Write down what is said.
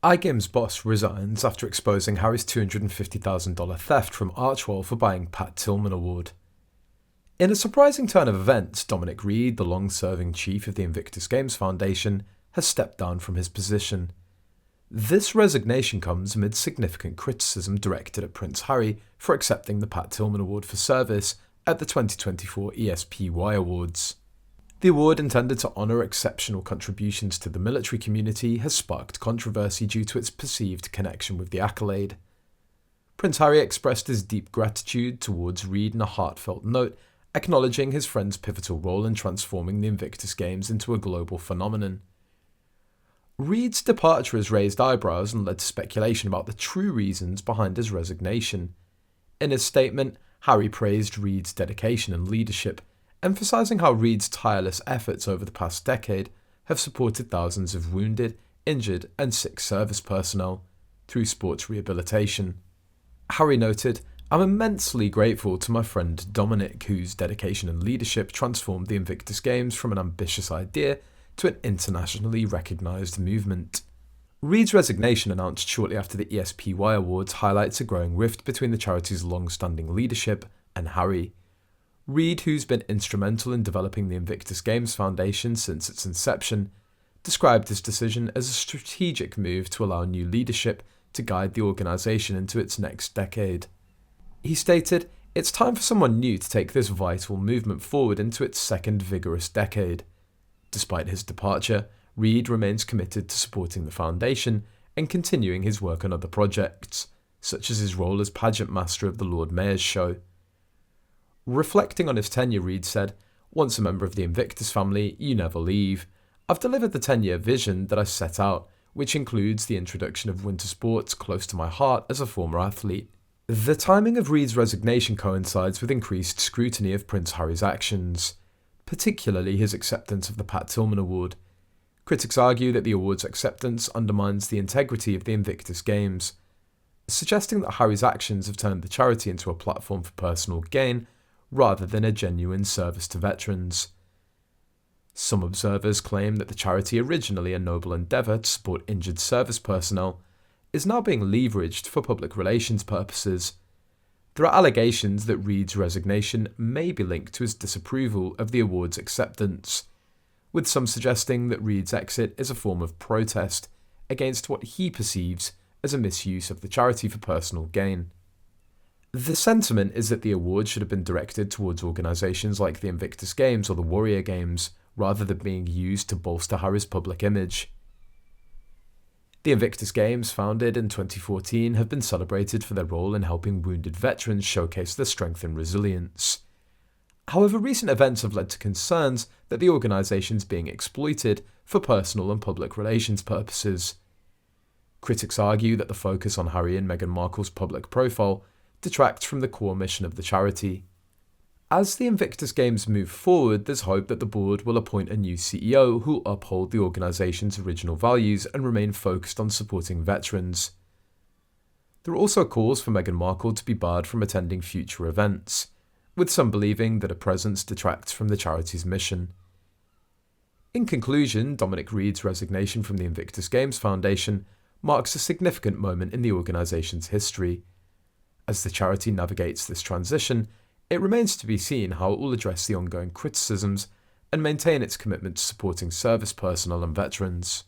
iGames boss resigns after exposing Harry's $250,000 theft from Archwell for buying Pat Tillman Award. In a surprising turn of events, Dominic Reed, the long-serving chief of the Invictus Games Foundation, has stepped down from his position. This resignation comes amid significant criticism directed at Prince Harry for accepting the Pat Tillman Award for service at the 2024 ESPY Awards. The award, intended to honour exceptional contributions to the military community, has sparked controversy due to its perceived connection with the accolade. Prince Harry expressed his deep gratitude towards Reed in a heartfelt note, acknowledging his friend's pivotal role in transforming the Invictus Games into a global phenomenon. Reed's departure has raised eyebrows and led to speculation about the true reasons behind his resignation. In his statement, Harry praised Reed's dedication and leadership, emphasising how Reed's tireless efforts over the past decade have supported thousands of wounded, injured and sick service personnel through sports rehabilitation. Harry noted, "I'm immensely grateful to my friend Dominic, whose dedication and leadership transformed the Invictus Games from an ambitious idea to an internationally recognised movement." Reed's resignation, announced shortly after the ESPY Awards, highlights a growing rift between the charity's long-standing leadership and Harry. Reed, who's been instrumental in developing the Invictus Games Foundation since its inception, described his decision as a strategic move to allow new leadership to guide the organisation into its next decade. He stated, "It's time for someone new to take this vital movement forward into its second vigorous decade." Despite his departure, Reed remains committed to supporting the foundation and continuing his work on other projects, such as his role as pageant master of the Lord Mayor's Show. Reflecting on his tenure, Reed said, "Once a member of the Invictus family, you never leave. I've delivered the 10-year vision that I set out, which includes the introduction of winter sports close to my heart as a former athlete." The timing of Reed's resignation coincides with increased scrutiny of Prince Harry's actions, particularly his acceptance of the Pat Tillman Award. Critics argue that the award's acceptance undermines the integrity of the Invictus Games, suggesting that Harry's actions have turned the charity into a platform for personal gain rather than a genuine service to veterans. Some observers claim that the charity, originally a noble endeavour to support injured service personnel, is now being leveraged for public relations purposes. There are allegations that Reed's resignation may be linked to his disapproval of the award's acceptance, with some suggesting that Reed's exit is a form of protest against what he perceives as a misuse of the charity for personal gain. The sentiment is that the award should have been directed towards organisations like the Invictus Games or the Warrior Games, rather than being used to bolster Harry's public image. The Invictus Games, founded in 2014, have been celebrated for their role in helping wounded veterans showcase their strength and resilience. However, recent events have led to concerns that the organisation is being exploited for personal and public relations purposes. Critics argue that the focus on Harry and Meghan Markle's public profile detracts from the core mission of the charity. As the Invictus Games move forward, there's hope that the board will appoint a new CEO who will uphold the organisation's original values and remain focused on supporting veterans. There are also calls for Meghan Markle to be barred from attending future events, with some believing that a presence detracts from the charity's mission. In conclusion, Dominic Reed's resignation from the Invictus Games Foundation marks a significant moment in the organisation's history. As the charity navigates this transition, it remains to be seen how it will address the ongoing criticisms and maintain its commitment to supporting service personnel and veterans.